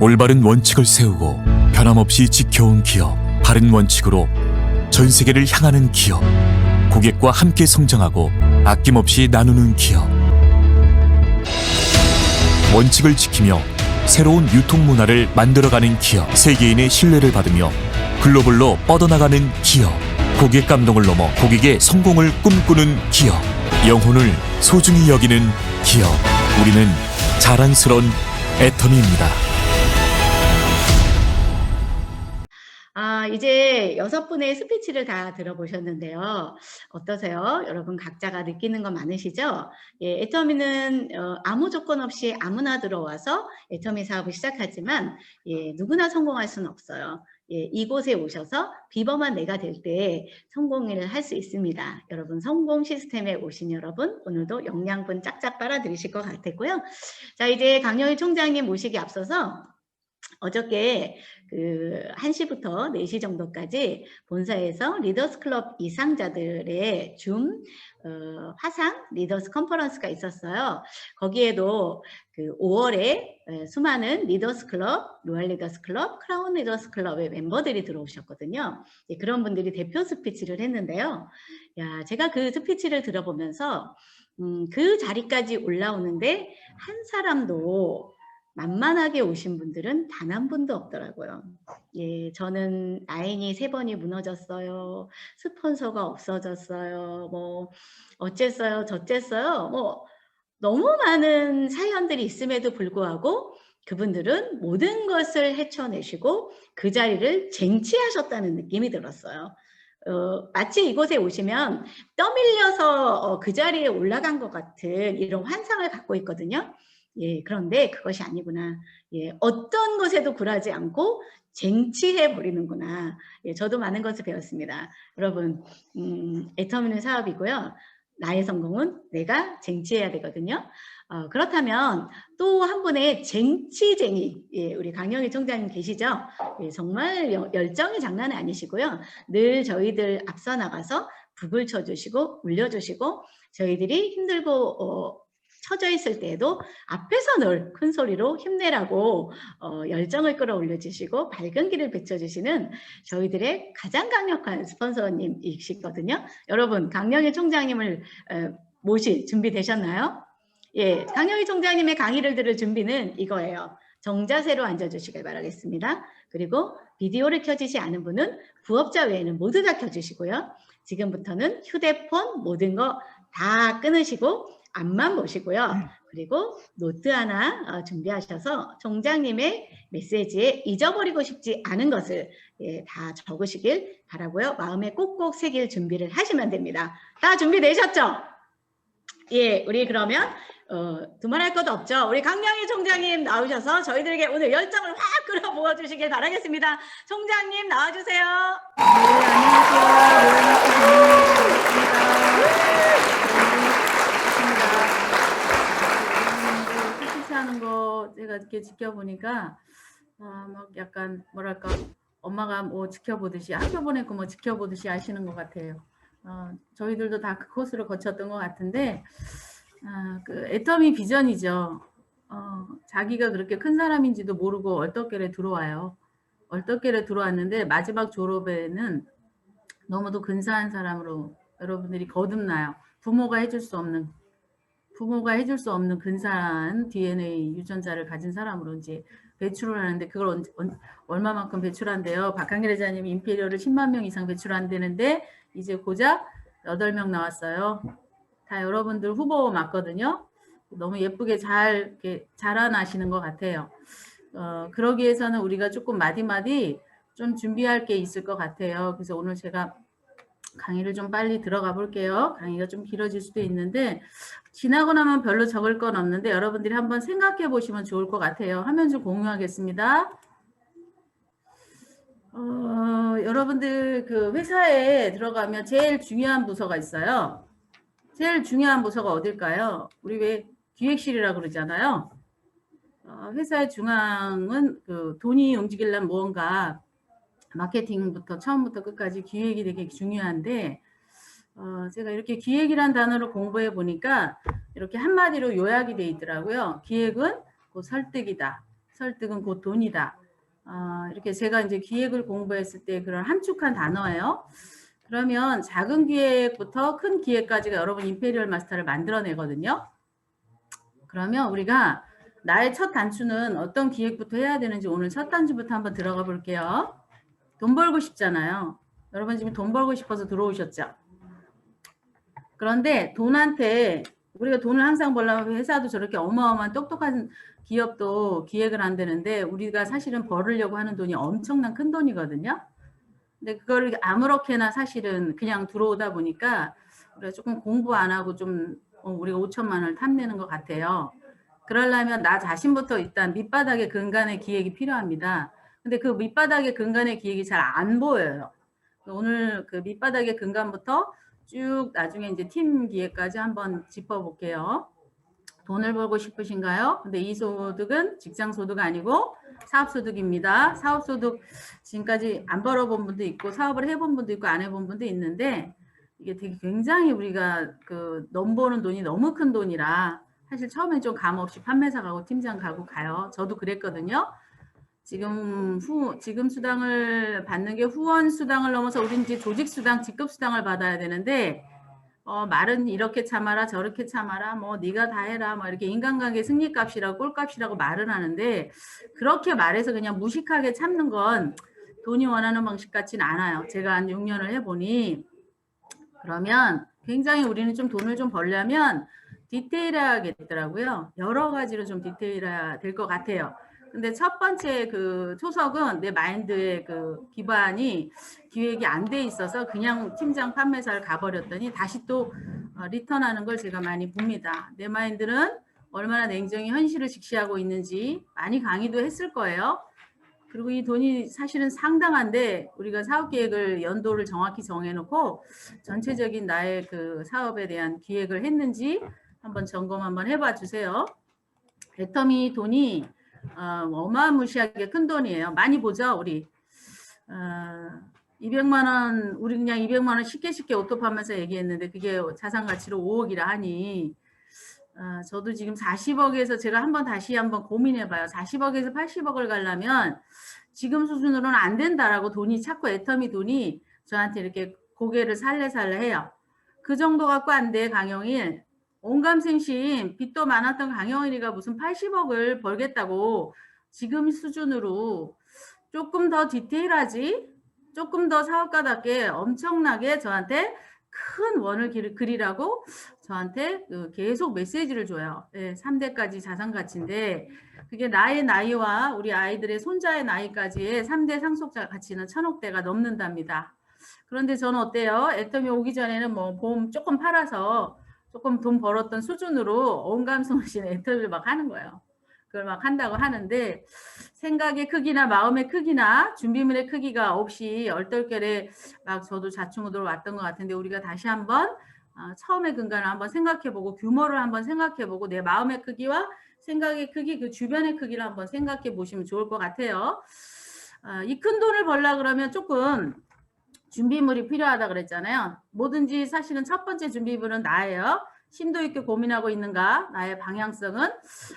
올바른 원칙을 세우고 변함없이 지켜온 기업, 바른 원칙으로 전 세계를 향하는 기업, 고객과 함께 성장하고 아낌없이 나누는 기업. 원칙을 지키며 새로운 유통 문화를 만들어가는 기업, 세계인의 신뢰를 받으며 글로벌로 뻗어나가는 기업, 고객 감동을 넘어 고객의 성공을 꿈꾸는 기업, 영혼을 소중히 여기는 기업. 우리는 자랑스러운 애터미입니다. 이제 6분의 스피치를 다 들어보셨는데요. 어떠세요? 여러분 각자가 느끼는 거 많으시죠? 예, 애터미는 아무 조건 없이 아무나 들어와서 애터미 사업을 시작하지만 누구나 성공할 수는 없어요. 이곳에 오셔서 비범한 내가 될 때 성공을 할 수 있습니다. 여러분 성공 시스템에 오신 여러분 오늘도 영양분 짝짝 빨아들이실 것 같았고요. 자, 이제 강영희 총장님 모시기 앞서서 어저께 1시부터 4시 정도까지 본사에서 리더스 클럽 이상자들의 줌 화상 리더스 컨퍼런스가 있었어요. 거기에도 5월에 수많은 리더스 클럽, 로얄 리더스 클럽, 크라운 리더스 클럽의 멤버들이 들어오셨거든요. 그런 분들이 대표 스피치를 했는데요. 야, 제가 그 스피치를 들어보면서 그 자리까지 올라오는데 한 사람도 만만하게 오신 분들은 단 한 분도 없더라고요. 예, 저는 라인이 3번이 무너졌어요. 스폰서가 없어졌어요. 뭐 어쨌어요, 저쨌어요. 뭐 너무 많은 사연들이 있음에도 불구하고 그분들은 모든 것을 헤쳐내시고 그 자리를 쟁취하셨다는 느낌이 들었어요. 마치 이곳에 오시면 떠밀려서 그 자리에 올라간 것 같은 이런 환상을 갖고 있거든요. 예, 그런데 그것이 아니구나. 예, 어떤 것에도 굴하지 않고 쟁취해 버리는구나. 예, 저도 많은 것을 배웠습니다. 여러분, 애터미는 사업이고요. 나의 성공은 내가 쟁취해야 되거든요. 그렇다면 또 한 분의 쟁취쟁이, 예, 우리 강영희 총장님 계시죠? 예, 정말 열정이 장난이 아니시고요. 늘 저희들 앞서 나가서 북을 쳐주시고 울려주시고 저희들이 힘들고 처져 있을 때에도 앞에서 늘 큰 소리로 힘내라고 열정을 끌어올려 주시고 밝은 길을 비춰주시는 저희들의 가장 강력한 스폰서님이시거든요. 여러분 강영희 총장님을 모실 준비 되셨나요? 예, 강영희 총장님의 강의를 들을 준비는 이거예요. 정자세로 앉아주시길 바라겠습니다. 그리고 비디오를 켜지지 않은 분은 부업자 외에는 모두 다 켜주시고요. 지금부터는 휴대폰 모든 거 다 끊으시고 앞만 보시고요. 그리고 노트 하나 준비하셔서 총장님의 메시지에 잊어버리고 싶지 않은 것을 다 적으시길 바라고요. 마음에 꼭꼭 새길 준비를 하시면 됩니다. 다 준비되셨죠? 예, 우리 그러면 두말할 것도 없죠. 우리 강영희 총장님 나오셔서 저희들에게 오늘 열정을 확 끌어모아 주시길 바라겠습니다. 총장님 나와주세요. 네, 안녕하세요. 스피치하는 거 제가 이렇게 지켜보니까 막 약간 뭐랄까 엄마가 뭐 지켜보듯이 학교 보내고 뭐 지켜보듯이 하시는 것 같아요. 저희들도 다 그 코스를 거쳤던 것 같은데 그 애터미 비전이죠. 자기가 그렇게 큰 사람인지도 모르고 얼떨결에 들어와요. 얼떨결에 들어왔는데 마지막 졸업에는 너무도 근사한 사람으로 여러분들이 거듭나요. 부모가 해줄 수 없는 근사한 DNA 유전자를 가진 사람으로 이제 배출을 하는데 그걸 얼마만큼 배출한대요. 박한길 회장님이 임페리얼을 10만 명 이상 배출한다는데 이제 고작 8명 나왔어요. 다 여러분들 후보 맞거든요. 너무 예쁘게 잘 이렇게 자라나시는 것 같아요. 그러기 위해서는 우리가 조금 마디마디 좀 준비할 게 있을 것 같아요. 그래서 오늘 제가 강의를 좀 빨리 들어가 볼게요. 강의가 좀 길어질 수도 있는데 지나고 나면 별로 적을 건 없는데 여러분들이 한번 생각해 보시면 좋을 것 같아요. 화면 좀 공유하겠습니다. 여러분들 그 회사에 들어가면 제일 중요한 부서가 있어요. 제일 중요한 부서가 어딜까요? 우리 왜 기획실이라고 그러잖아요. 회사의 중앙은 그 돈이 움직이려면 무언가 마케팅부터 처음부터 끝까지 기획이 되게 중요한데 제가 이렇게 기획이란 단어를 공부해 보니까 이렇게 한마디로 요약이 돼 있더라고요. 기획은 곧 설득이다. 설득은 곧 돈이다. 이렇게 제가 이제 기획을 공부했을 때 그런 함축한 단어예요. 그러면 작은 기획부터 큰 기획까지가 여러분 임페리얼 마스터를 만들어내거든요. 그러면 우리가 나의 첫 단추는 어떤 기획부터 해야 되는지 오늘 첫 단추부터 한번 들어가 볼게요. 돈 벌고 싶잖아요. 여러분 지금 돈 벌고 싶어서 들어오셨죠? 그런데 돈한테 우리가 돈을 항상 벌려면 회사도 저렇게 어마어마한 똑똑한 기업도 기획을 안 되는데 우리가 사실은 벌으려고 하는 돈이 엄청난 큰 돈이거든요. 근데 그거를 아무렇게나 사실은 그냥 들어오다 보니까 우리가 조금 공부 안 하고 좀 우리가 5천만 원을 탐내는 것 같아요. 그러려면 나 자신부터 일단 밑바닥의 근간의 기획이 필요합니다. 근데 그 밑바닥의 근간의 기획이 잘 안 보여요. 오늘 그 밑바닥의 근간부터 쭉 나중에 이제 팀 기획까지 한번 짚어볼게요. 돈을 벌고 싶으신가요? 근데 이 소득은 직장 소득 아니고 사업 소득입니다. 사업 소득 지금까지 안 벌어본 분도 있고 사업을 해본 분도 있고 안 해본 분도 있는데 이게 되게 굉장히 우리가 그 넘보는 돈이 너무 큰 돈이라 사실 처음엔 좀 감 없이 판매사 가고 팀장 가고 가요. 저도 그랬거든요. 지금 수당을 받는 게 후원 수당을 넘어서 우리 이제 조직 수당, 직급 수당을 받아야 되는데 말은 이렇게 참아라 저렇게 참아라 뭐 네가 다 해라 뭐 이렇게 인간관계 승리값이라고 꼴값이라고 말은 하는데 그렇게 말해서 그냥 무식하게 참는 건 돈이 원하는 방식 같지는 않아요. 제가 한 6년을 해보니 그러면 굉장히 우리는 좀 돈을 좀 벌려면 디테일해야겠더라고요. 여러 가지로 좀 디테일해야 될 것 같아요. 근데 첫 번째 그 초석은 내 마인드의 그 기반이 기획이 안 돼 있어서 그냥 팀장 판매사를 가버렸더니 다시 또 리턴하는 걸 제가 많이 봅니다. 내 마인드는 얼마나 냉정히 현실을 직시하고 있는지 많이 강의도 했을 거예요. 그리고 이 돈이 사실은 상당한데 우리가 사업 계획을 연도를 정확히 정해놓고 전체적인 나의 그 사업에 대한 기획을 했는지 한번 점검 한번 해봐 주세요. 애터미 돈이 어마무시하게 큰 돈이에요. 많이 보죠, 우리. 200만 원, 우리 그냥 200만 원 쉽게 오토 파면서 얘기했는데 그게 자산 가치로 5억이라 하니 저도 지금 40억에서 제가 다시 한번 고민해봐요. 40억에서 80억을 가려면 지금 수준으로는 안 된다라고 돈이 자꾸 애터미 돈이 저한테 이렇게 고개를 살래살래 해요. 그 정도 갖고 안 돼, 강영일. 온감생심 빚도 많았던 강영일이가 무슨 80억을 벌겠다고 지금 수준으로 조금 더 디테일하지 조금 더 사업가답게 엄청나게 저한테 큰 원을 그리라고 저한테 계속 메시지를 줘요. 네, 3대까지 자산가치인데 그게 나의 나이와 우리 아이들의 손자의 나이까지의 3대 상속자 가치는 1000억대가 넘는답니다. 그런데 저는 어때요? 애터미 오기 전에는 뭐 보험 조금 팔아서 조금 돈 벌었던 수준으로 온 감성신 애터미를 막 하는 거예요. 그걸 막 한다고 하는데 생각의 크기나 마음의 크기나 준비물의 크기가 없이 얼떨결에 막 저도 좌충우돌 왔던 것 같은데 우리가 다시 한번 처음의 근간을 한번 생각해보고 규모를 한번 생각해보고 내 마음의 크기와 생각의 크기 그 주변의 크기를 한번 생각해 보시면 좋을 것 같아요. 이 큰 돈을 벌려 그러면 조금 준비물이 필요하다 그랬잖아요. 뭐든지 사실은 첫 번째 준비물은 나예요. 심도 있게 고민하고 있는가? 나의 방향성은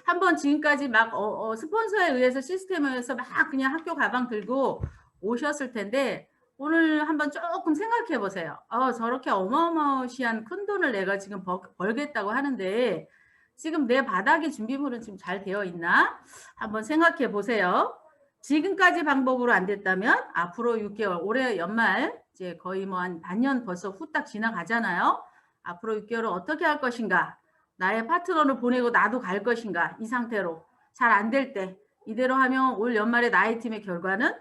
한번 지금까지 막 스폰서에 의해서 시스템에 의해서 막 그냥 학교 가방 들고 오셨을 텐데 오늘 한번 조금 생각해 보세요. 저렇게 어마어마시한 큰 돈을 내가 지금 벌겠다고 하는데 지금 내 바닥의 준비물은 지금 잘 되어 있나? 한번 생각해 보세요. 지금까지 방법으로 안 됐다면 앞으로 6개월 올해 연말 이제 거의 뭐 한 반년 벌써 후딱 지나가잖아요. 앞으로 6개월을 어떻게 할 것인가? 나의 파트너를 보내고 나도 갈 것인가? 이 상태로 잘 안 될 때 이대로 하면 올 연말에 나의 팀의 결과는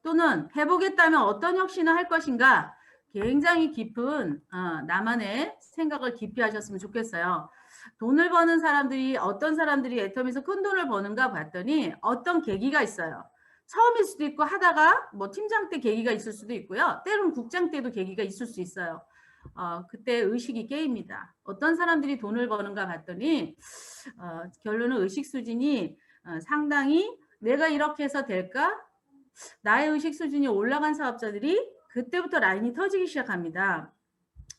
또는 해보겠다면 어떤 혁신을 할 것인가? 굉장히 깊은 나만의 생각을 깊이 하셨으면 좋겠어요. 돈을 버는 사람들이 어떤 사람들이 애터미에서 큰 돈을 버는가 봤더니 어떤 계기가 있어요. 처음일 수도 있고 하다가 뭐 팀장 때 계기가 있을 수도 있고요. 때로는 국장 때도 계기가 있을 수 있어요. 그때 의식이 깨입니다. 어떤 사람들이 돈을 버는가 봤더니 결론은 의식 수준이 상당히 내가 이렇게 해서 될까? 나의 의식 수준이 올라간 사업자들이 그때부터 라인이 터지기 시작합니다.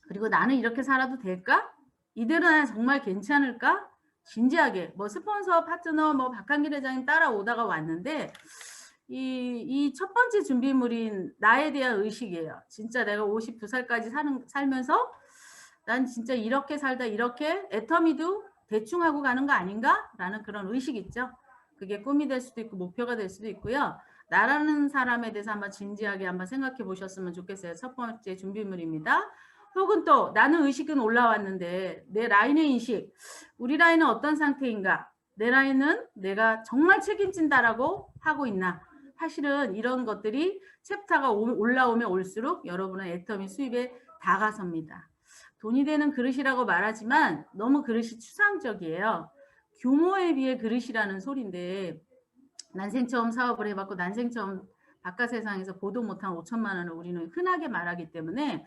그리고 나는 이렇게 살아도 될까? 이대로 나는 정말 괜찮을까? 진지하게 뭐 스폰서 파트너 뭐 박한길 회장님 따라오다가 왔는데 이 첫 번째 준비물인 나에 대한 의식이에요. 진짜 내가 52살까지 살면서 난 진짜 이렇게 살다 이렇게 애터미도 대충 하고 가는 거 아닌가라는 그런 의식 있죠. 그게 꿈이 될 수도 있고 목표가 될 수도 있고요. 나라는 사람에 대해서 한번 진지하게 한번 생각해 보셨으면 좋겠어요. 첫 번째 준비물입니다. 혹은 또 나는 의식은 올라왔는데 내 라인의 인식, 우리 라인은 어떤 상태인가? 내 라인은 내가 정말 책임진다라고 하고 있나? 사실은 이런 것들이 챕터가 올라오면 올수록 여러분의 애터미 수입에 다가섭니다. 돈이 되는 그릇이라고 말하지만 너무 그릇이 추상적이에요. 규모에 비해 그릇이라는 소리인데 난생 처음 사업을 해봤고 난생 처음 바깥 세상에서 보도 못한 5천만 원을 우리는 흔하게 말하기 때문에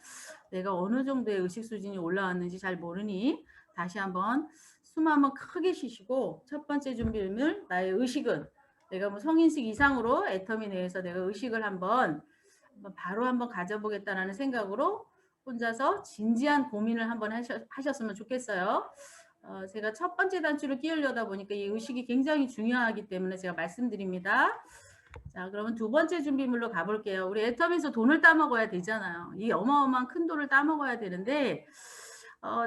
내가 어느 정도의 의식 수준이 올라왔는지 잘 모르니 다시 한번 숨 한번 크게 쉬시고 첫 번째 준비물 나의 의식은 내가 뭐 성인식 이상으로 애터미 내에서 내가 의식을 바로 한번 가져보겠다라는 생각으로 혼자서 진지한 고민을 한번 하셨으면 좋겠어요. 제가 첫 번째 단추를 끼우려다 보니까 이 의식이 굉장히 중요하기 때문에 제가 말씀드립니다. 자, 그러면 두 번째 준비물로 가볼게요. 우리 애터미에서 돈을 따먹어야 되잖아요. 이 어마어마한 큰 돈을 따먹어야 되는데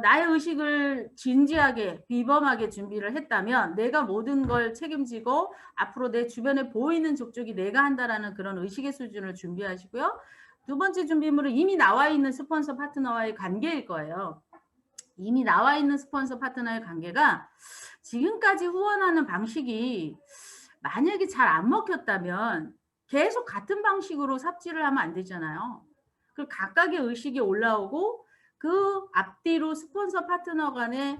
나의 의식을 진지하게 비범하게 준비를 했다면 내가 모든 걸 책임지고 앞으로 내 주변에 보이는 족족이 내가 한다라는 그런 의식의 수준을 준비하시고요. 두 번째 준비물은 이미 나와 있는 스폰서 파트너와의 관계일 거예요. 이미 나와 있는 스폰서 파트너의 관계가 지금까지 후원하는 방식이 만약에 잘 안 먹혔다면 계속 같은 방식으로 삽질을 하면 안 되잖아요. 그 각각의 의식이 올라오고 그 앞뒤로 스폰서 파트너 간에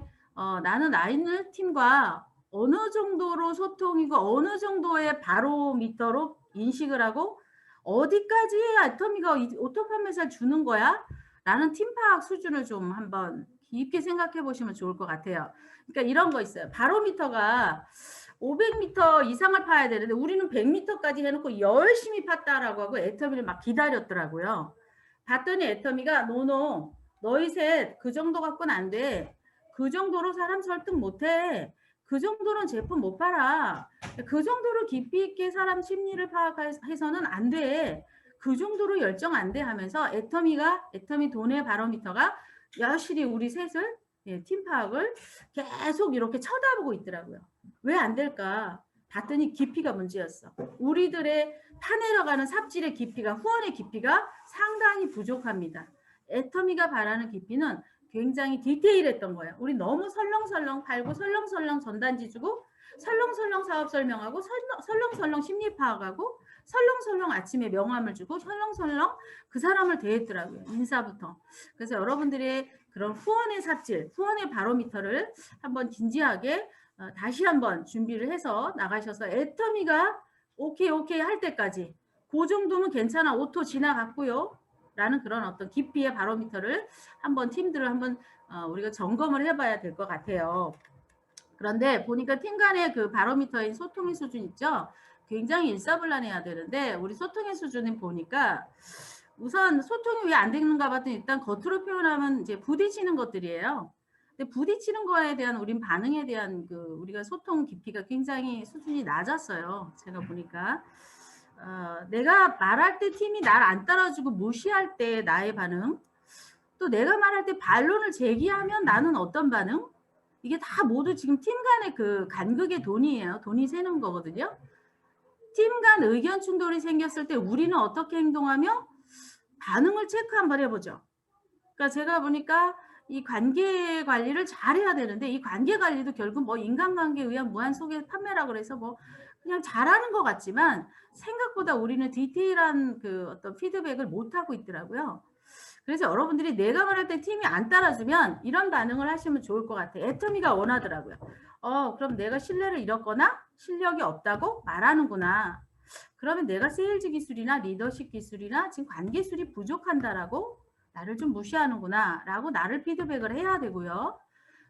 나는 라인을 팀과 어느 정도로 소통이고 어느 정도의 바로미터로 인식을 하고 어디까지 해야 애터미가 오토 판매사를 주는 거야? 라는 팀 파악 수준을 좀 한번 깊게 생각해 보시면 좋을 것 같아요. 그러니까 이런 거 있어요. 바로미터가 500m 이상을 파야 되는데 우리는 100m까지 해놓고 열심히 팠다라고 하고 애터미를 막 기다렸더라고요. 봤더니 애터미가 노노 너희 셋 그 정도 갖고는 안 돼. 그 정도로 사람 설득 못해. 그 정도는 제품 못 팔아. 그 정도로 깊이 있게 사람 심리를 파악해서는 안 돼. 그 정도로 열정 안 돼 하면서 애터미 돈의 바로미터가 여실히 우리 셋을 팀 파악을 계속 이렇게 쳐다보고 있더라고요. 왜 안 될까? 봤더니 깊이가 문제였어. 우리들의 파내려가는 삽질의 깊이가 후원의 깊이가 상당히 부족합니다. 애터미가 바라는 깊이는 굉장히 디테일했던 거예요. 우리 너무 설렁설렁 팔고 설렁설렁 전단지 주고 설렁설렁 사업 설명하고 설렁설렁 심리 파악하고 설렁설렁 아침에 명함을 주고 설렁설렁 그 사람을 대했더라고요. 인사부터. 그래서 여러분들의 그런 후원의 삽질, 후원의 바로미터를 한번 진지하게 다시 한번 준비를 해서 나가셔서 애터미가 오케이 할 때까지 그 정도면 괜찮아. 오토 지나갔고요. 라는 그런 어떤 깊이의 바로미터를 한번 팀들을 한번 우리가 점검을 해봐야 될 것 같아요. 그런데 보니까 팀 간의 그 바로미터인 소통의 수준 있죠. 굉장히 일사불란해야 되는데 우리 소통의 수준을 보니까 우선 소통이 왜 안 되는가 봤더니 일단 겉으로 표현하면 이제 부딪히는 것들이에요. 근데 부딪히는 거에 대한 우린 반응에 대한 그 우리가 소통 깊이가 굉장히 수준이 낮았어요. 제가 보니까. 내가 말할 때 팀이 날 안 따라주고 무시할 때 나의 반응, 또 내가 말할 때 반론을 제기하면 나는 어떤 반응? 이게 다 모두 지금 팀 간의 그 간극의 돈이에요. 돈이 새는 거거든요. 팀 간 의견 충돌이 생겼을 때 우리는 어떻게 행동하며 반응을 체크 한번 해보죠. 그러니까 제가 보니까 이 관계 관리를 잘 해야 되는데 이 관계 관리도 결국 뭐 인간관계에 의한 무한 소개 판매라고 그래서 뭐 그냥 잘하는 것 같지만 생각보다 우리는 디테일한 그 어떤 피드백을 못 하고 있더라고요. 그래서 여러분들이 내가 말할 때 팀이 안 따라주면 이런 반응을 하시면 좋을 것 같아요. 애터미가 원하더라고요. 그럼 내가 신뢰를 잃었거나 실력이 없다고 말하는구나. 그러면 내가 세일즈 기술이나 리더십 기술이나 지금 관계술이 부족한다라고 나를 좀 무시하는구나 라고 나를 피드백을 해야 되고요.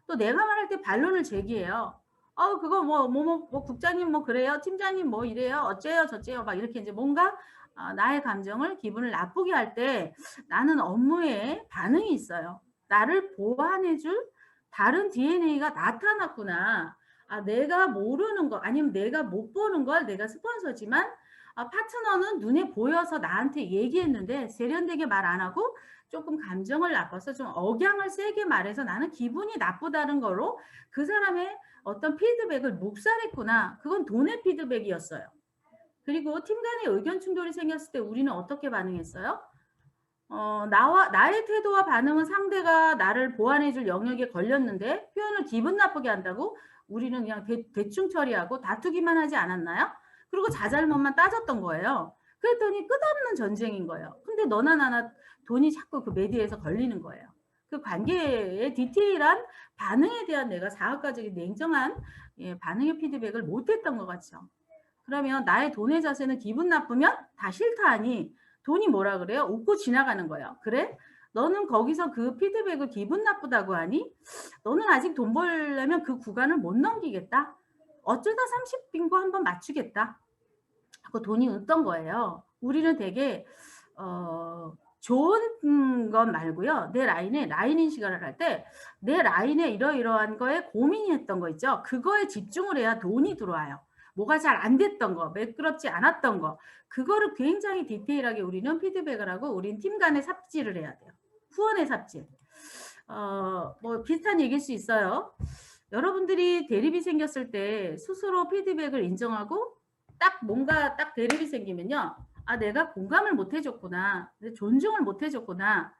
또 내가 말할 때 반론을 제기해요. 그거 뭐 국장님 뭐 그래요. 팀장님 뭐 이래요. 어째요 저째요. 막 이렇게 이제 뭔가 나의 감정을 기분을 나쁘게 할 때 나는 업무에 반응이 있어요. 나를 보완해줄 다른 DNA가 나타났구나. 아, 내가 모르는 거 아니면 내가 못 보는 걸 내가 스폰서지만 파트너는 눈에 보여서 나한테 얘기했는데 세련되게 말 안 하고 조금 감정을 나빠서 좀 억양을 세게 말해서 나는 기분이 나쁘다는 거로 그 사람의 어떤 피드백을 묵살했구나. 그건 돈의 피드백이었어요. 그리고 팀 간의 의견 충돌이 생겼을 때 우리는 어떻게 반응했어요? 나의 태도와 반응은 상대가 나를 보완해줄 영역에 걸렸는데 표현을 기분 나쁘게 한다고 우리는 그냥 대충 처리하고 다투기만 하지 않았나요? 그리고 자잘못만 따졌던 거예요. 그랬더니 끝없는 전쟁인 거예요. 근데 너나 나나 돈이 자꾸 그 메디에서 걸리는 거예요. 그 관계의 디테일한 반응에 대한 내가 사업가적인 냉정한 반응의 피드백을 못했던 것 같죠. 그러면 나의 돈의 자세는 기분 나쁘면 다 싫다 하니 돈이 뭐라 그래요? 웃고 지나가는 거예요. 그래? 너는 거기서 그 피드백을 기분 나쁘다고 하니 너는 아직 돈 벌려면 그 구간을 못 넘기겠다. 어쩌다 30빙고 한번 맞추겠다. 그 돈이 웃던 거예요. 우리는 되게 좋은 건 말고요. 내 라인 인식을 할 때 내 라인에 이러이러한 거에 고민이 했던 거 있죠. 그거에 집중을 해야 돈이 들어와요. 뭐가 잘 안 됐던 거, 매끄럽지 않았던 거, 그거를 굉장히 디테일하게 우리는 피드백을 하고 우린 팀 간에 삽질을 해야 돼요. 후원의 삽질. 뭐 비슷한 얘기일 수 있어요. 여러분들이 대립이 생겼을 때 스스로 피드백을 인정하고 딱 뭔가 딱 대립이 생기면요. 아, 내가 공감을 못 해줬구나. 존중을 못 해줬구나.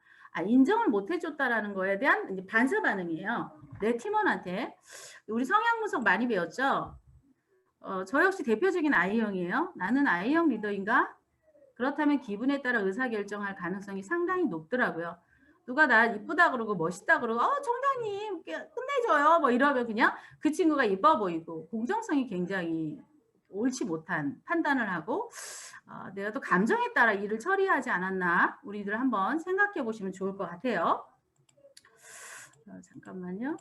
인정을 못 해줬다라는 거에 대한 이제 반사 반응이에요. 내 팀원한테. 우리 성향 분석 많이 배웠죠? 저 역시 대표적인 I형이에요. 나는 I형 리더인가? 그렇다면 기분에 따라 의사결정할 가능성이 상당히 높더라고요. 누가 나 이쁘다 그러고 멋있다 그러고 청장님 끝내줘요 뭐 이러면 그냥 그 친구가 이뻐 보이고 공정성이 굉장히 옳지 못한 판단을 하고 내가 또 감정에 따라 일을 처리하지 않았나 우리들 한번 생각해 보시면 좋을 것 같아요. 잠깐만요.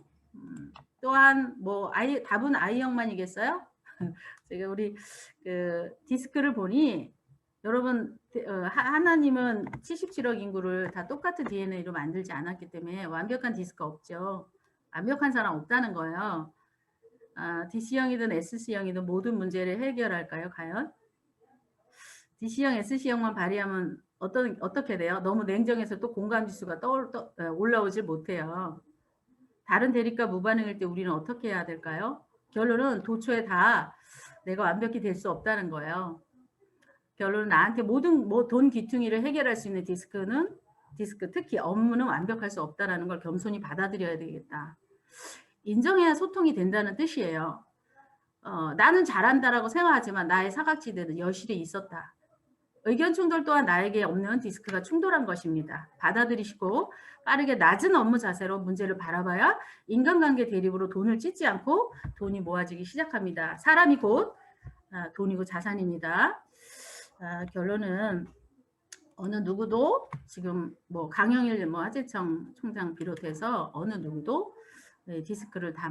또한 뭐 답은 I형만이겠어요? 제가 우리 그 디스크를 보니 여러분 하나님은 77억 인구를 다 똑같은 DNA로 만들지 않았기 때문에 완벽한 디스크가 없죠. 완벽한 사람 없다는 거예요. DC형이든 SC형이든 모든 문제를 해결할까요? 과연? DC형, SC형만 발휘하면 어떻게 돼요? 너무 냉정해서 또 공감 지수가 올라오질 못해요. 다른 대립과 무반응일 때 우리는 어떻게 해야 될까요? 결론은 도초에 다 내가 완벽히 될 수 없다는 거예요. 결론은 나한테 모든 돈 귀퉁이를 해결할 수 있는 디스크 특히 업무는 완벽할 수 없다는 걸 겸손히 받아들여야 되겠다. 인정해야 소통이 된다는 뜻이에요. 나는 잘한다라고 생각하지만 나의 사각지대는 여실히 있었다. 의견 충돌 또한 나에게 없는 디스크가 충돌한 것입니다. 받아들이시고 빠르게 낮은 업무 자세로 문제를 바라봐야 인간관계 대립으로 돈을 찢지 않고 돈이 모아지기 시작합니다. 사람이 곧 돈이고 자산입니다. 결론은 어느 누구도 지금 뭐 강영일 화재청 총장 비롯해서 어느 누구도 디스크를 다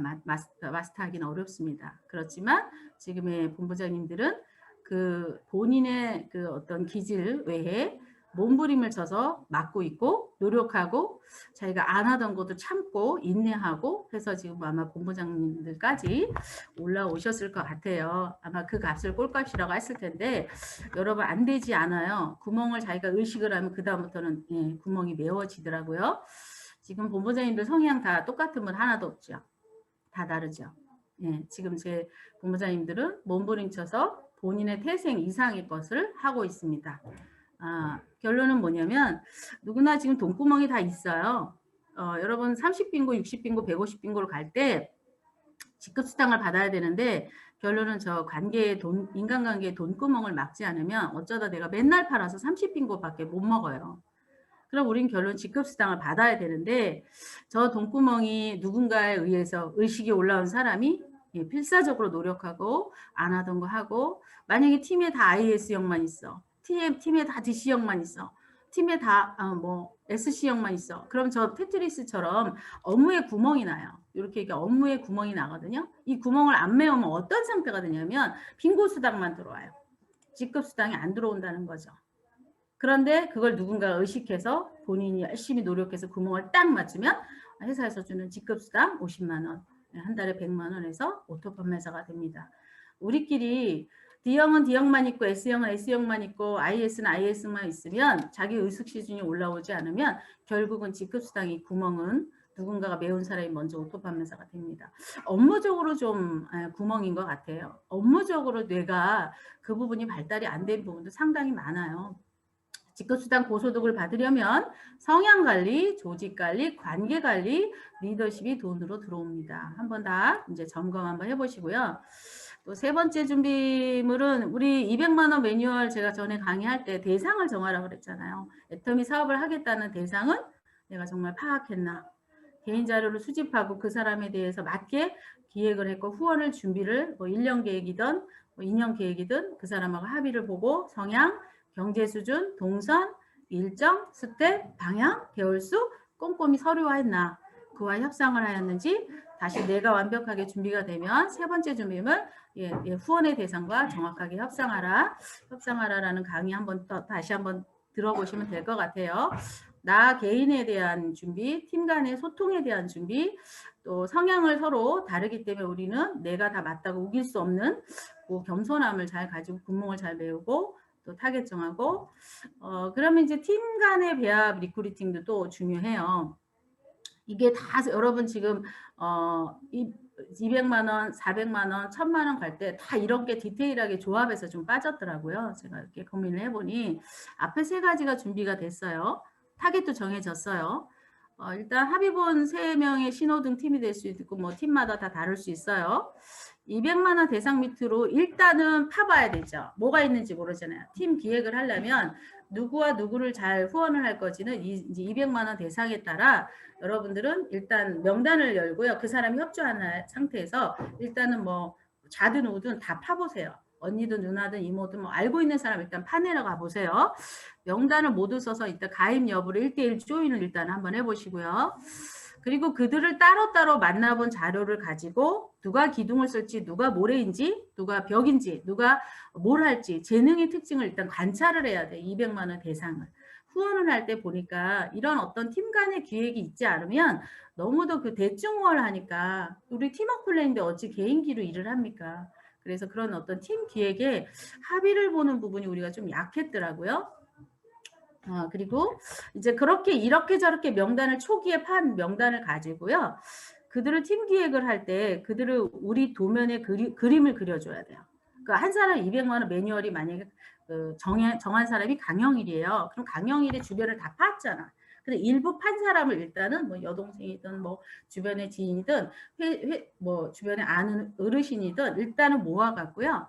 마스터하기는 어렵습니다. 그렇지만 지금의 본부장님들은 그 본인의 그 어떤 기질 외에 몸부림을 쳐서 막고 있고 노력하고 자기가 안 하던 것도 참고 인내하고 해서 지금 아마 본부장님들까지 올라오셨을 것 같아요. 아마 그 값을 꼴값이라고 했을 텐데 여러분 안 되지 않아요. 구멍을 자기가 의식을 하면 그 다음부터는 구멍이 메워지더라고요. 지금 본부장님들 성향 다 똑같은 분 하나도 없죠. 다 다르죠. 지금 제 본부장님들은 몸부림 쳐서 본인의 태생 이상의 것을 하고 있습니다. 결론은 뭐냐면 누구나 지금 돈구멍이 다 있어요. 여러분 30빙고, 60빙고, 150빙고를 갈 때 직급수당을 받아야 되는데 결론은 저 인간관계의 돈구멍을 막지 않으면 어쩌다 내가 맨날 팔아서 30빙고밖에 못 먹어요. 그럼 우린 결론 직급수당을 받아야 되는데 저 돈구멍이 누군가에 의해서 의식이 올라온 사람이 필사적으로 노력하고 안 하던 거 하고 만약에 팀에 다 IS형만 있어. 팀에 다 DC형만 있어. 팀에 다 SC형만 있어. 그럼 저 테트리스처럼 업무에 구멍이 나요. 이렇게 업무에 구멍이 나거든요. 이 구멍을 안 메우면 어떤 상태가 되냐면 빙고 수당만 들어와요. 직급 수당이 안 들어온다는 거죠. 그런데 그걸 누군가 의식해서 본인이 열심히 노력해서 구멍을 딱 맞추면 회사에서 주는 직급수당 50만 원, 한 달에 100만 원에서 오토 판매사가 됩니다. 우리끼리 D형은 D형만 있고 S형은 S형만 있고 IS는 IS만 있으면 자기 의식 수준이 올라오지 않으면 결국은 직급수당이 구멍은 누군가가 메운 사람이 먼저 오토 판매사가 됩니다. 업무적으로 좀 구멍인 것 같아요. 업무적으로 뇌가 그 부분이 발달이 안 된 부분도 상당히 많아요. 직급수당 고소득을 받으려면 성향관리, 조직관리, 관계관리, 리더십이 돈으로 들어옵니다. 한번 다 이제 점검 한번 해보시고요. 또 세 번째 준비물은 우리 200만 원 매뉴얼 제가 전에 강의할 때 대상을 정하라고 그랬잖아요. 애터미 사업을 하겠다는 대상은 내가 정말 파악했나. 개인 자료를 수집하고 그 사람에 대해서 맞게 기획을 했고 후원을 준비를 뭐 1년 계획이든 뭐 2년 계획이든 그 사람하고 합의를 보고 성향, 경제 수준, 동선, 일정, 스텝, 방향, 개월수 꼼꼼히 서류화했나. 그와 협상을 하였는지 다시 내가 완벽하게 준비가 되면 세 번째 준비물 후원의 대상과 정확하게 협상하라라는 강의 한번 다시 한번 들어보시면 될 것 같아요. 나 개인에 대한 준비, 팀 간의 소통에 대한 준비, 또 성향을 서로 다르기 때문에 우리는 내가 다 맞다고 우길 수 없는 겸손함을 잘 가지고 군목을 잘 배우고 또 타겟 정하고 그러면 이제 팀 간의 배합 리크루팅도 또 중요해요. 이게 다 여러분 지금 200만 원, 400만 원, 1000만 원 갈 때 다 이렇게 디테일하게 조합해서 좀 빠졌더라고요. 제가 이렇게 고민을 해보니 앞에 세 가지가 준비가 됐어요. 타겟도 정해졌어요. 일단 합의본 3명의 신호등 팀이 될 수 있고 뭐 팀마다 다 다를 수 있어요. 200만 원 대상 밑으로 일단은 파봐야 되죠. 뭐가 있는지 모르잖아요. 팀 기획을 하려면 누구와 누구를 잘 후원을 할 거지는 이제 200만 원 대상에 따라 여러분들은 일단 명단을 열고요. 그 사람이 협조하는 상태에서 일단은 뭐 좌든 우든 다 파보세요. 언니든 누나든 이모든 뭐 알고 있는 사람 일단 파내러 가보세요. 명단을 모두 써서 일단 가입 여부를 1대1 조인을 일단 한번 해보시고요. 그리고 그들을 따로따로 만나본 자료를 가지고 누가 기둥을 쓸지, 누가 모래인지, 누가 벽인지, 누가 뭘 할지 재능의 특징을 일단 관찰을 해야 돼. 200만 원 대상을. 후원을 할 때 보니까 이런 어떤 팀 간의 기획이 있지 않으면 너무도 그 대충 후원을 하니까 우리 팀워크 플랜인데 어찌 개인기로 일을 합니까? 그래서 그런 어떤 팀 기획에 합의를 보는 부분이 우리가 좀 약했더라고요. 그리고 이제 그렇게 이렇게 저렇게 명단을 초기에 판 명단을 가지고요. 그들을 팀 기획을 할 때 그들을 우리 도면에 그림을 그려줘야 돼요. 그러니까 한 사람 200만 원 매뉴얼이 만약에 정한 사람이 강영일이에요. 그럼 강영일의 주변을 다 팠잖아. 근데 일부 판 사람을 일단은 뭐 여동생이든 뭐 주변의 지인이든 뭐 주변에 아는 어르신이든 일단은 모아갖고요.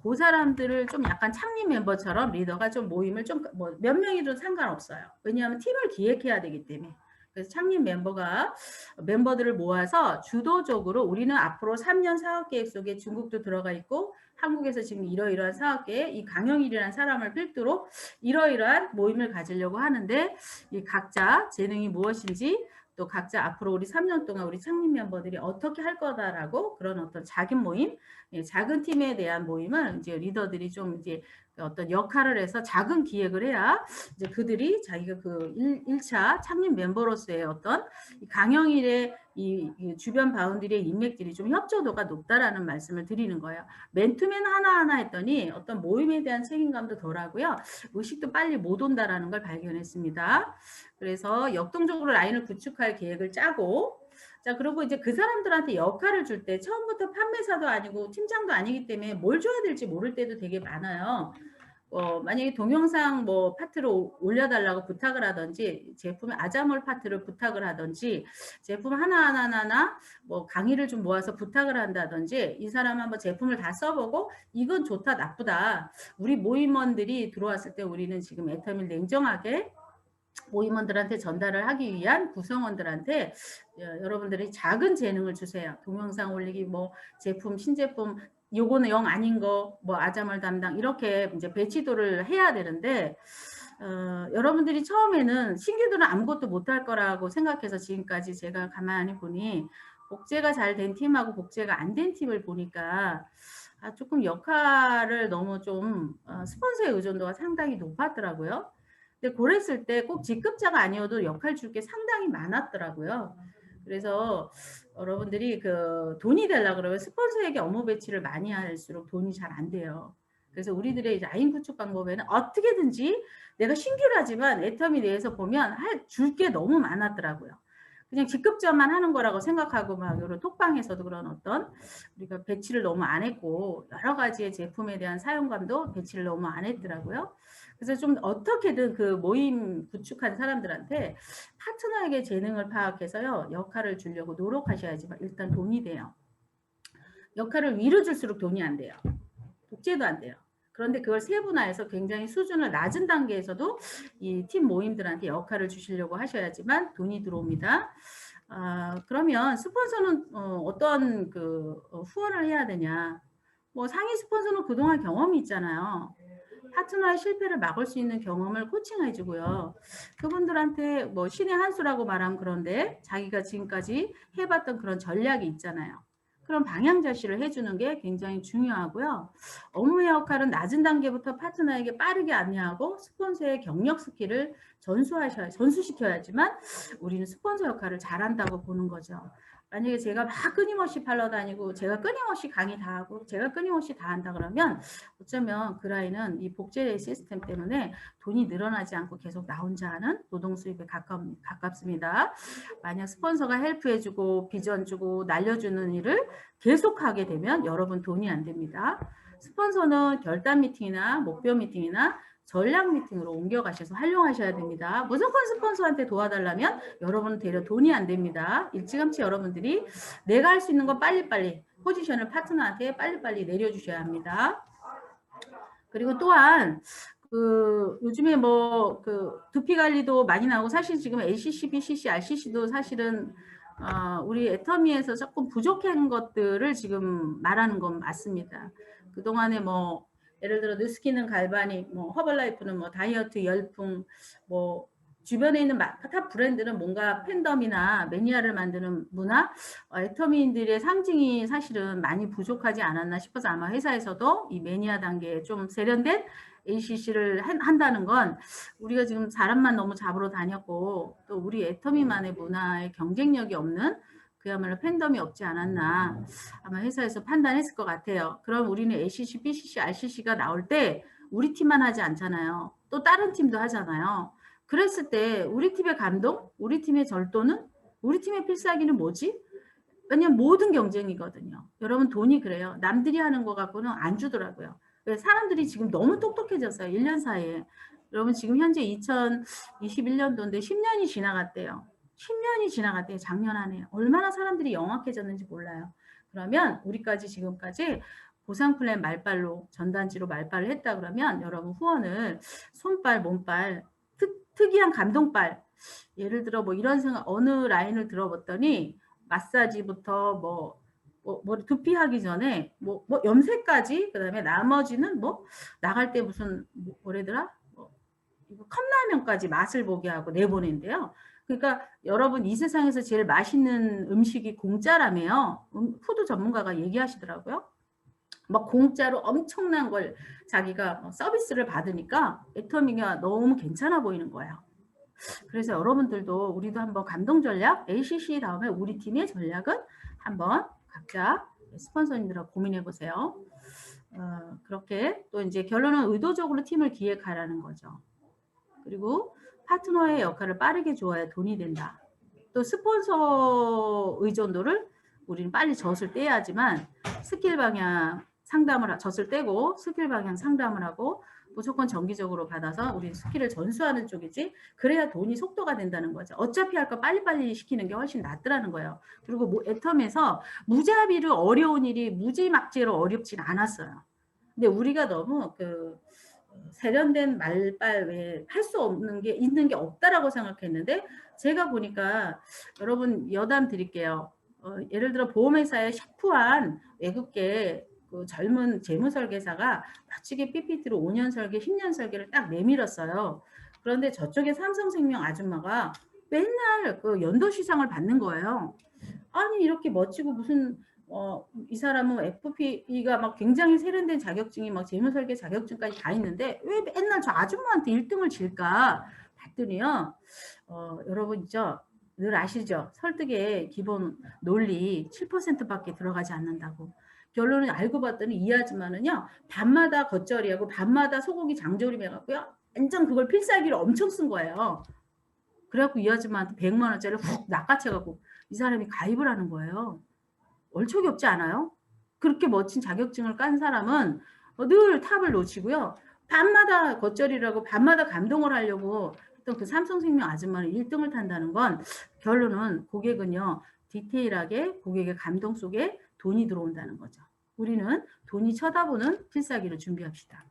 그 사람들을 좀 약간 창립 멤버처럼 리더가 좀 모임을 좀 뭐 몇 명이든 상관없어요. 왜냐하면 팀을 기획해야 되기 때문에. 그래서 창립 멤버들을 모아서 주도적으로 우리는 앞으로 3년 사업계획 속에 중국도 들어가 있고 한국에서 지금 이러이러한 사업계획, 이 강영일이라는 사람을 필두로 이러이러한 모임을 가지려고 하는데 이 각자 재능이 무엇인지 또 각자 앞으로 우리 3년 동안 우리 창립 멤버들이 어떻게 할 거다라고 그런 어떤 작은 모임, 작은 팀에 대한 모임을 이제 리더들이 좀 이제 어떤 역할을 해서 작은 기획을 해야 이제 그들이 자기가 그 1차 창립 멤버로서의 어떤 강영일의 이 주변 바운드리의 인맥들이 좀 협조도가 높다라는 말씀을 드리는 거예요. 맨투맨 하나하나 했더니 어떤 모임에 대한 책임감도 덜하고요. 의식도 빨리 못 온다라는 걸 발견했습니다. 그래서 역동적으로 라인을 구축할 계획을 짜고 자 그리고 이제 그 사람들한테 역할을 줄 때 처음부터 판매사도 아니고 팀장도 아니기 때문에 뭘 줘야 될지 모를 때도 되게 많아요. 만약에 동영상 뭐 파트를 올려달라고 부탁을 하든지 제품의 아자몰 파트를 부탁을 하든지 제품 하나하나 뭐 강의를 좀 모아서 부탁을 한다든지 이 사람 한번 제품을 다 써보고 이건 좋다 나쁘다 우리 모임원들이 들어왔을 때 우리는 지금 애터미를 냉정하게 모임원들한테 전달을 하기 위한 구성원들한테 여러분들이 작은 재능을 주세요. 동영상 올리기, 뭐 제품, 신제품, 요거는 영 아닌 거, 뭐 아자몰 담당 이렇게 이제 배치도를 해야 되는데 여러분들이 처음에는 신규들은 아무것도 못할 거라고 생각해서 지금까지 제가 가만히 보니 복제가 잘 된 팀하고 복제가 안 된 팀을 보니까 조금 역할을 너무 좀 스폰서의 의존도가 상당히 높았더라고요. 근데 그랬을 때 꼭 직급자가 아니어도 역할 줄 게 상당히 많았더라고요. 그래서 여러분들이 그 돈이 되려고 그러면 스폰서에게 업무 배치를 많이 할수록 돈이 잘 안 돼요. 그래서 우리들의 라인 구축 방법에는 어떻게든지 내가 신규라지만 애터미 내에서 보면 줄 게 너무 많았더라고요. 그냥 직급전만 하는 거라고 생각하고 막 이런 톡방에서도 그런 어떤 우리가 배치를 너무 안 했고 여러 가지의 제품에 대한 사용감도 배치를 너무 안 했더라고요. 그래서 좀 어떻게든 그 모임 구축한 사람들한테 파트너에게 재능을 파악해서요 역할을 주려고 노력하셔야지만 일단 돈이 돼요. 역할을 위로 줄수록 돈이 안 돼요. 복제도 안 돼요. 그런데 그걸 세분화해서 굉장히 수준을 낮은 단계에서도 이 팀 모임들한테 역할을 주시려고 하셔야지만 돈이 들어옵니다. 그러면 스폰서는 어떤 그 후원을 해야 되냐? 뭐 상위 스폰서는 그동안 경험이 있잖아요. 파트너의 실패를 막을 수 있는 경험을 코칭해주고요. 그분들한테 뭐 신의 한 수라고 말하면 그런데 자기가 지금까지 해봤던 그런 전략이 있잖아요. 그런 방향 제시를 해주는 게 굉장히 중요하고요. 업무의 역할은 낮은 단계부터 파트너에게 빠르게 안내하고 스폰서의 경력 스킬을 전수시켜야지만 우리는 스폰서 역할을 잘한다고 보는 거죠. 만약에 제가 막 끊임없이 팔러 다니고 제가 끊임없이 강의 다 하고 제가 끊임없이 다 한다 그러면 어쩌면 그 라인은 이 복제 시스템 때문에 돈이 늘어나지 않고 계속 나 혼자 하는 노동 수입에 가깝습니다. 만약 스폰서가 헬프해주고 비전 주고 날려주는 일을 계속하게 되면 여러분 돈이 안 됩니다. 스폰서는 결단 미팅이나 목표 미팅이나 전략 미팅으로 옮겨가셔서 활용하셔야 됩니다. 무조건 스폰서한테 도와달라면 여러분은 되려 돈이 안 됩니다. 일찌감치 여러분들이 내가 할 수 있는 건 빨리빨리 포지션을 파트너한테 빨리빨리 내려주셔야 합니다. 그리고 또한 그 요즘에 뭐 그 두피 관리도 많이 나오고 사실 지금 ACC, BCC, RCC도 사실은 우리 애터미에서 조금 부족한 것들을 지금 말하는 건 맞습니다. 그동안에 뭐 예를 들어 느스킨은 갈바닉, 뭐 허벌라이프는 뭐 다이어트 열풍, 뭐 주변에 있는 탑 브랜드는 뭔가 팬덤이나 매니아를 만드는 문화, 애터미인들의 상징이 사실은 많이 부족하지 않았나 싶어서 아마 회사에서도 이 매니아 단계에 좀 세련된 ACC를 한다는 건 우리가 지금 사람만 너무 잡으러 다녔고 또 우리 애터미만의 문화에 경쟁력이 없는 그야말로 팬덤이 없지 않았나 아마 회사에서 판단했을 것 같아요. 그럼 우리는 ACC, BCC, RCC가 나올 때 우리 팀만 하지 않잖아요. 또 다른 팀도 하잖아요. 그랬을 때 우리 팀의 감동, 우리 팀의 절도는, 우리 팀의 필살기는 뭐지? 왜냐면 모든 경쟁이거든요. 여러분 돈이 그래요. 남들이 하는 거 갖고는 안 주더라고요. 사람들이 지금 너무 똑똑해졌어요. 1년 사이에. 여러분 지금 현재 2021년도인데 10년이 지나갔대요. 10년이 지나갔대요. 작년 안에. 얼마나 사람들이 영악해졌는지 몰라요. 그러면 우리까지 지금까지 보상 플랜 말빨로 전단지로 말빨을 했다 그러면 여러분 후원을 손빨, 몸빨, 특이한 감동빨 예를 들어 뭐 이런 생각 어느 라인을 들어봤더니 마사지부터 뭐 두피하기 전에 뭐 염색까지 그다음에 나머지는 뭐 나갈 때 무슨 뭐래더라 이거 컵라면까지 맛을 보게 하고 내보낸대요. 그러니까 여러분 이 세상에서 제일 맛있는 음식이 공짜라며요. 푸드 전문가가 얘기하시더라고요. 막 공짜로 엄청난 걸 자기가 서비스를 받으니까 애터미가 너무 괜찮아 보이는 거예요. 그래서 여러분들도 우리도 한번 감동 전략 ACC 다음에 우리 팀의 전략은 한번 각자 스폰서님들하고 고민해 보세요. 그렇게 또 이제 결론은 의도적으로 팀을 기획하라는 거죠. 그리고 파트너의 역할을 빠르게 주어야 돈이 된다. 또 스폰서 의존도를 우리는 빨리 젖을 떼야지만 스킬 방향 상담을 젖을 떼고 스킬 방향 상담을 하고 무조건 정기적으로 받아서 우리 스킬을 전수하는 쪽이지 그래야 돈이 속도가 된다는 거죠. 어차피 할 거 빨리빨리 시키는 게 훨씬 낫더라는 거예요. 그리고 뭐 애텀에서 무자비로 어려운 일이 무지막지로 어렵진 않았어요. 근데 우리가 너무 그 세련된 말빨 외에 할 수 없는 게 있는 게 없다라고 생각했는데 제가 보니까 여러분 여담 드릴게요. 예를 들어 보험회사의 샤프한 외국계 그 젊은 재무설계사가 멋지게 PPT로 5년 설계, 10년 설계를 딱 내밀었어요. 그런데 저쪽에 삼성생명 아줌마가 맨날 그 연도시상을 받는 거예요. 아니 이렇게 멋지고 무슨 이 사람은 FP가 막 굉장히 세련된 자격증이 막 재무설계 자격증까지 다 있는데 왜 맨날 저 아줌마한테 1등을 질까 봤더니요. 여러분 있죠. 늘 아시죠? 설득의 기본 논리 7%밖에 들어가지 않는다고. 결론은 알고 봤더니 이 아줌마는요, 밤마다 겉절이하고 밤마다 소고기 장조림 해갖고요, 완전 그걸 필살기로 엄청 쓴 거예요. 그래갖고 이 아줌마한테 100만 원짜리 훅 낚아채갖고 이 사람이 가입을 하는 거예요. 얼척이 없지 않아요? 그렇게 멋진 자격증을 깐 사람은 늘 탑을 놓치고요. 밤마다 겉절이라고 밤마다 감동을 하려고 했던 그 삼성생명 아줌마는 1등을 탄다는 건 결론은 고객은요. 디테일하게 고객의 감동 속에 돈이 들어온다는 거죠. 우리는 돈이 쳐다보는 필살기를 준비합시다.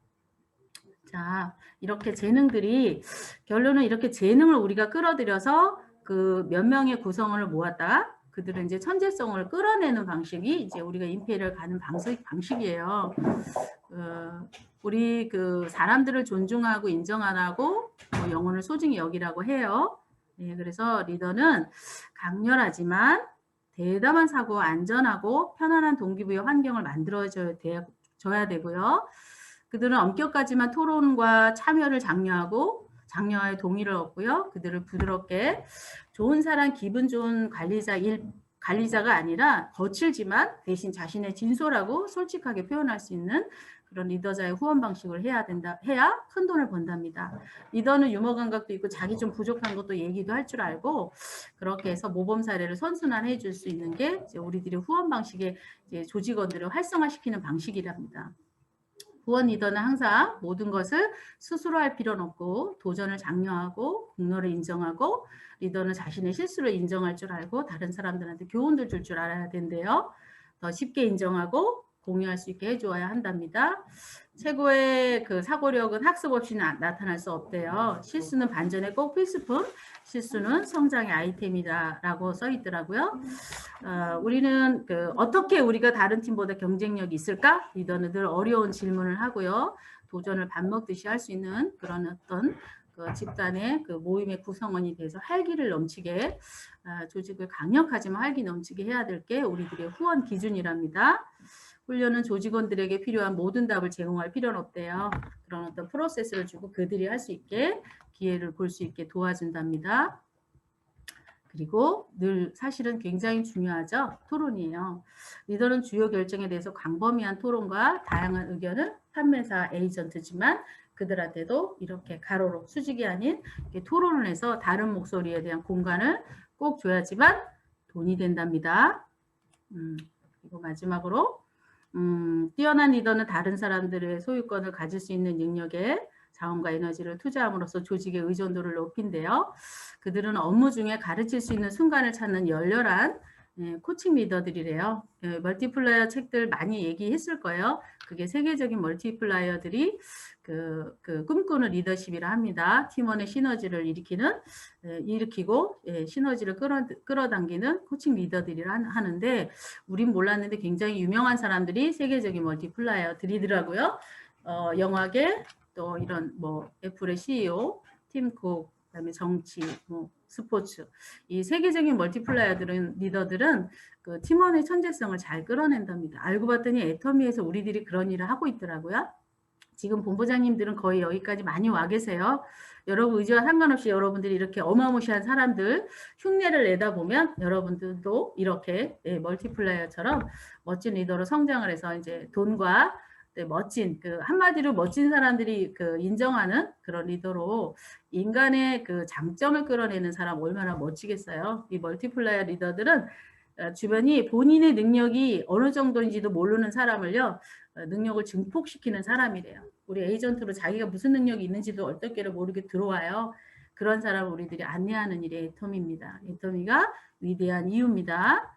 자, 이렇게 재능들이 결론은 이렇게 재능을 우리가 끌어들여서 그 몇 명의 구성원을 모았다. 그들은 이제 천재성을 끌어내는 방식이 이제 우리가 임페리얼 가는 방식이에요. 우리 그 사람들을 존중하고 인정하라고 뭐 영혼을 소중히 여기라고 해요. 네, 그래서 리더는 강렬하지만 대담한 사고, 안전하고 편안한 동기부여 환경을 만들어줘야 되고요. 그들은 엄격하지만 토론과 참여를 장려하여 동의를 얻고요. 그들을 부드럽게 좋은 사람, 기분 좋은 관리자가 아니라 거칠지만 대신 자신의 진솔하고 솔직하게 표현할 수 있는 그런 리더자의 후원 방식을 해야 큰 돈을 번답니다. 리더는 유머 감각도 있고 자기 좀 부족한 것도 얘기도 할 줄 알고 그렇게 해서 모범 사례를 선순환해 줄 수 있는 게 이제 우리들의 후원 방식의 이제 조직원들을 활성화시키는 방식이랍니다. 후원 리더는 항상 모든 것을 스스로 할 필요는 없고 도전을 장려하고 공로를 인정하고 리더는 자신의 실수를 인정할 줄 알고 다른 사람들한테 교훈을 줄 줄 알아야 된대요. 더 쉽게 인정하고 공유할 수 있게 해줘야 한답니다. 최고의 그 사고력은 학습 없이 나타날 수 없대요. 실수는 반전에 꼭 필수품, 실수는 성장의 아이템이다라고 써 있더라고요. 우리는 어떻게 우리가 다른 팀보다 경쟁력이 있을까? 리더는 늘 어려운 질문을 하고요. 도전을 밥 먹듯이 할 수 있는 그런 어떤 그 집단의 그 모임의 구성원이 돼서 활기를 넘치게 조직을 강력하지만 활기 넘치게 해야 될 게 우리들의 후원 기준이랍니다. 훈련은 조직원들에게 필요한 모든 답을 제공할 필요는 없대요. 그런 어떤 프로세스를 주고 그들이 할 수 있게 기회를 볼 수 있게 도와준답니다. 그리고 늘 사실은 굉장히 중요하죠. 토론이에요. 리더는 주요 결정에 대해서 광범위한 토론과 다양한 의견을 판매사 에이전트지만 그들한테도 이렇게 가로로 수직이 아닌 토론을 해서 다른 목소리에 대한 공간을 꼭 줘야지만 돈이 된답니다. 그리고 마지막으로 뛰어난 리더는 다른 사람들의 소유권을 가질 수 있는 능력에 자원과 에너지를 투자함으로써 조직의 의존도를 높인대요. 그들은 업무 중에 가르칠 수 있는 순간을 찾는 열렬한 코칭 리더들이래요. 멀티플라이어 책들 많이 얘기했을 거예요. 그게 세계적인 멀티플라이어들이 꿈꾸는 리더십이라 합니다. 팀원의 시너지를 일으키고 시너지를 끌어당기는 코칭 리더들이라 하는데 우린 몰랐는데 굉장히 유명한 사람들이 세계적인 멀티플라이어들이더라고요. 영화계 또 이런 뭐 애플의 CEO, 팀 쿡, 그다음에 정치, 뭐 스포츠 이 세계적인 멀티플라이어들은 리더들은 그 팀원의 천재성을 잘 끌어낸답니다. 알고 봤더니 애터미에서 우리들이 그런 일을 하고 있더라고요. 지금 본부장님들은 거의 여기까지 많이 와 계세요. 여러분 의지와 상관없이 여러분들이 이렇게 어마무시한 사람들 흉내를 내다 보면 여러분들도 이렇게 멀티플라이어처럼 멋진 리더로 성장을 해서 이제 돈과 멋진 한마디로 멋진 사람들이 인정하는 그런 리더로 인간의 그 장점을 끌어내는 사람 얼마나 멋지겠어요. 이 멀티플라이어 리더들은 주변이 본인의 능력이 어느 정도인지도 모르는 사람을요 능력을 증폭시키는 사람이래요. 우리 에이전트로 자기가 무슨 능력이 있는지도 얼떨결에 모르게 들어와요. 그런 사람을 우리들이 안내하는 일이 애터미입니다. 애터미가 위대한 이유입니다.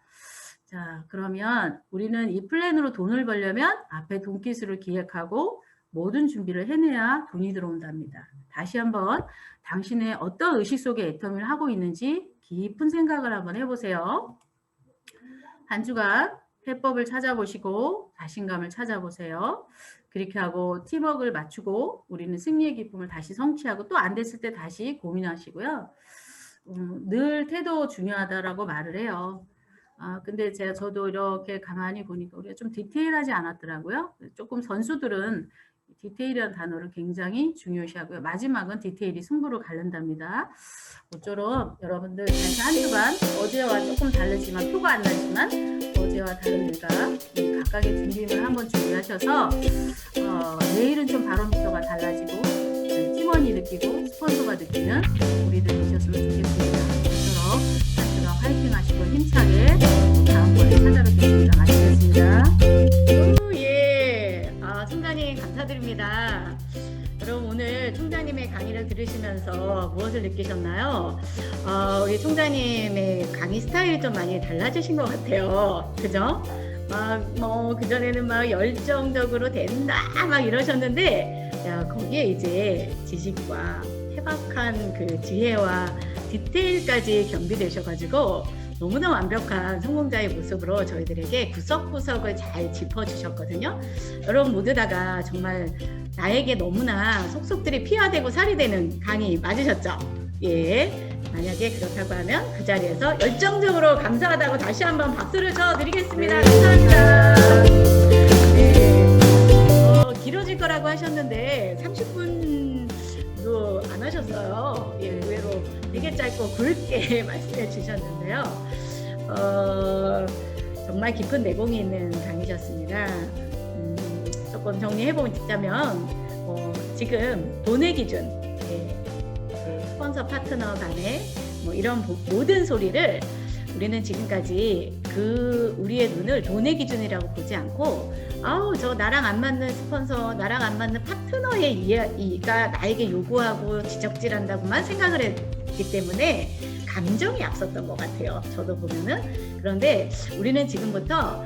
자, 그러면 우리는 이 플랜으로 돈을 벌려면 앞에 돈기술을 기획하고 모든 준비를 해내야 돈이 들어온답니다. 다시 한번 당신의 어떤 의식 속에 애터미를 하고 있는지 깊은 생각을 한번 해보세요. 한 주간 해법을 찾아보시고 자신감을 찾아보세요. 그렇게 하고 팀워크를 맞추고 우리는 승리의 기쁨을 다시 성취하고 또 안 됐을 때 다시 고민하시고요. 늘 태도 중요하다라고 말을 해요. 근데 저도 이렇게 가만히 보니까 우리가 좀 디테일하지 않았더라고요. 조금 선수들은 디테일이라는 단어를 굉장히 중요시하고요. 마지막은 디테일이 승부를 가른답니다. 모쪼록 여러분들 다시 한 주간 어제와 조금 다르지만 표가 안 나지만 어제와 다른 내가 각각의 준비물 한번 준비하셔서 내일은 좀 바로미터가 달라지고 팀원이 느끼고 스폰서가 느끼는 우리들 되셨으면 좋겠습니다. 모쪼록 한 주간 화이팅 하시고 힘차게 다음번에 찾아뵙겠습니다. 마치겠습니다. 예. 총장님 감사드립니다. 여러분 오늘 총장님의 강의를 들으시면서 무엇을 느끼셨나요? 우리 총장님의 강의 스타일이 좀 많이 달라지신 것 같아요. 그죠? 그전에는 막 열정적으로 된다 막 이러셨는데, 야, 거기에 이제 지식과 해박한 그 지혜와 디테일까지 겸비되셔가지고 너무나 완벽한 성공자의 모습으로 저희들에게 구석구석을 잘 짚어주셨거든요. 여러분 모두 다가 정말 나에게 너무나 속속들이 피가 되고 살이 되는 강의 맞으셨죠? 예. 만약에 그렇다고 하면 그 자리에서 열정적으로 감사하다고 다시 한번 박수를 쳐드리겠습니다. 감사합니다. 네. 길어질 거라고 하셨는데 30분도 안 하셨어요. 예, 의외로 되게 짧고 굵게 말씀해 주셨는데요. 정말 깊은 내공이 있는 강의셨습니다. 조금 정리해보자면 지금 돈의 기준, 스폰서 파트너 간의 이런 모든 소리를 우리는 지금까지 우리의 눈을 돈의 기준이라고 보지 않고 저 나랑 안 맞는 스폰서, 나랑 안 맞는 파트너의 이해가 나에게 요구하고 지적질한다고만 생각을 했기 때문에 감정이 앞섰던 것 같아요. 저도 보면은. 그런데 우리는 지금부터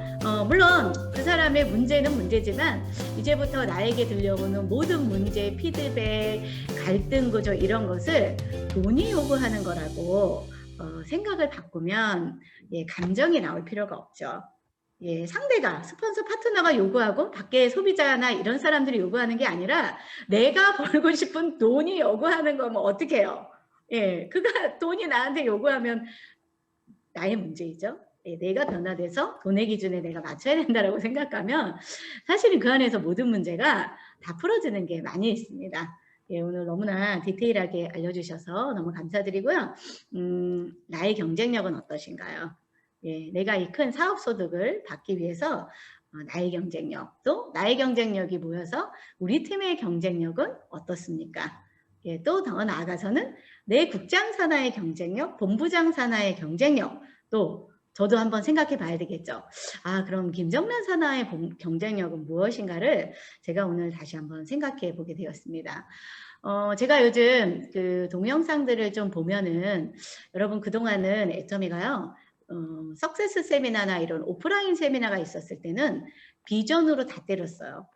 물론 그 사람의 문제는 문제지만 이제부터 나에게 들려오는 모든 문제, 피드백, 갈등 구조 이런 것을 돈이 요구하는 거라고 생각을 바꾸면 감정이 나올 필요가 없죠. 상대가 스폰서 파트너가 요구하고 밖에 소비자나 이런 사람들이 요구하는 게 아니라 내가 벌고 싶은 돈이 요구하는 거면 어떻게 해요? 그가 돈이 나한테 요구하면 나의 문제이죠. 내가 변화돼서 돈의 기준에 내가 맞춰야 된다고 생각하면 사실은 그 안에서 모든 문제가 다 풀어지는 게 많이 있습니다. 오늘 너무나 디테일하게 알려주셔서 너무 감사드리고요. 나의 경쟁력은 어떠신가요? 내가 이 큰 사업 소득을 받기 위해서 나의 경쟁력, 또 나의 경쟁력이 모여서 우리 팀의 경쟁력은 어떻습니까? 또 더 나아가서는 내 국장 산하의 경쟁력, 본부장 산하의 경쟁력, 또 저도 한번 생각해 봐야 되겠죠. 그럼 김정란 산하의 경쟁력은 무엇인가를 제가 오늘 다시 한번 생각해 보게 되었습니다. 제가 요즘 그 동영상들을 좀 보면은 여러분 그동안은 애터미가요. 석세스 세미나나 이런 오프라인 세미나가 있었을 때는 비전으로 다 때렸어요.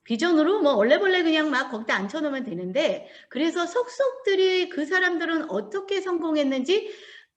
비전으로 얼레벌레 그냥 막 거기다 앉혀놓으면 되는데 그래서 속속들이 그 사람들은 어떻게 성공했는지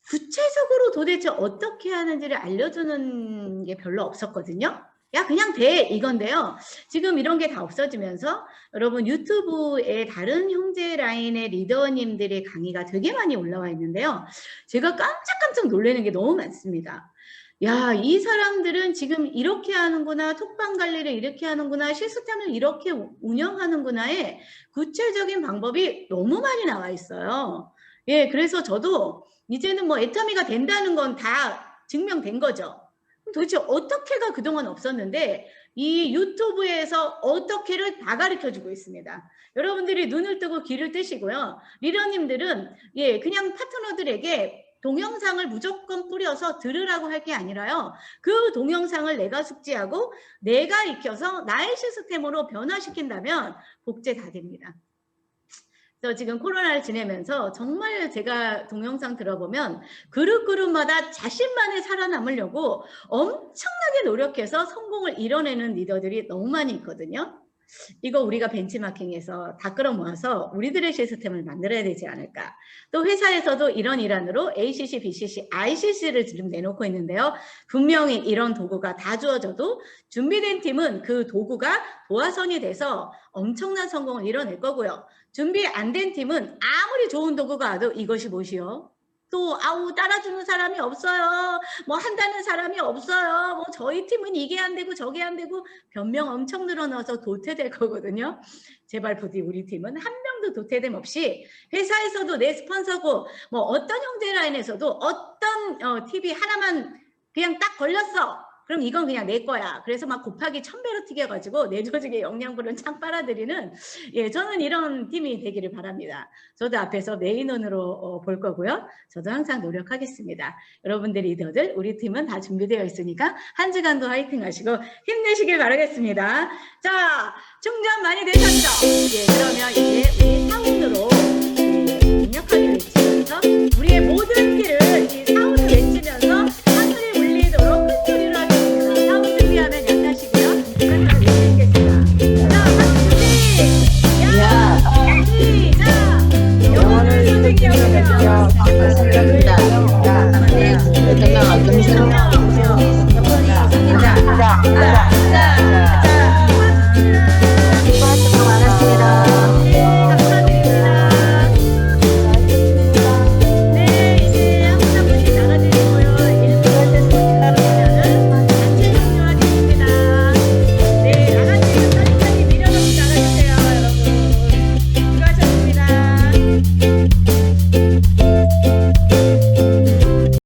구체적으로 도대체 어떻게 하는지를 알려주는 게 별로 없었거든요. 야 그냥 돼 이건데요. 지금 이런 게 다 없어지면서 여러분 유튜브에 다른 형제 라인의 리더님들의 강의가 되게 많이 올라와 있는데요. 제가 깜짝깜짝 놀라는 게 너무 많습니다. 야, 이 사람들은 지금 이렇게 하는구나, 톡방 관리를 이렇게 하는구나, 시스템을 이렇게 운영하는구나의 구체적인 방법이 너무 많이 나와 있어요. 그래서 저도 이제는 애터미가 된다는 건 다 증명된 거죠. 도대체 어떻게가 그동안 없었는데 이 유튜브에서 어떻게를 다 가르쳐주고 있습니다. 여러분들이 눈을 뜨고 귀를 뜨시고요. 리더님들은 그냥 파트너들에게 동영상을 무조건 뿌려서 들으라고 할 게 아니라요. 그 동영상을 내가 숙지하고 내가 익혀서 나의 시스템으로 변화시킨다면 복제 다 됩니다. 그래서 지금 코로나를 지내면서 정말 제가 동영상 들어보면 그룹마다 자신만의 살아남으려고 엄청나게 노력해서 성공을 이뤄내는 리더들이 너무 많이 있거든요. 이거 우리가 벤치마킹해서 다 끌어모아서 우리들의 시스템을 만들어야 되지 않을까. 또 회사에서도 이런 일환으로 ACC, BCC, ICC를 지금 내놓고 있는데요. 분명히 이런 도구가 다 주어져도 준비된 팀은 그 도구가 도화선이 돼서 엄청난 성공을 이뤄낼 거고요. 준비 안 된 팀은 아무리 좋은 도구가 와도 이것이 무엇이요? 또 아우 따라주는 사람이 없어요. 뭐 한다는 사람이 없어요. 뭐 저희 팀은 이게 안 되고 저게 안 되고 변명 엄청 늘어나서 도태될 거거든요. 제발 부디 우리 팀은 한 명도 도태됨 없이 회사에서도 내 스폰서고 뭐 어떤 형제 라인에서도 어떤 TV 하나만 그냥 딱 걸렸어. 그럼 이건 그냥 내 거야. 그래서 막 곱하기 1000배로 튀겨가지고 내 조직의 영양분을 착 빨아들이는 저는 이런 팀이 되기를 바랍니다. 저도 앞에서 메인원으로 볼 거고요. 저도 항상 노력하겠습니다. 여러분들 리더들 우리 팀은 다 준비되어 있으니까 한 주간도 화이팅 하시고 힘내시길 바라겠습니다. 자, 충전 많이 되셨죠? 그러면 이제 우리 사운드로 강력하게 외치면서 우리의 모든 길을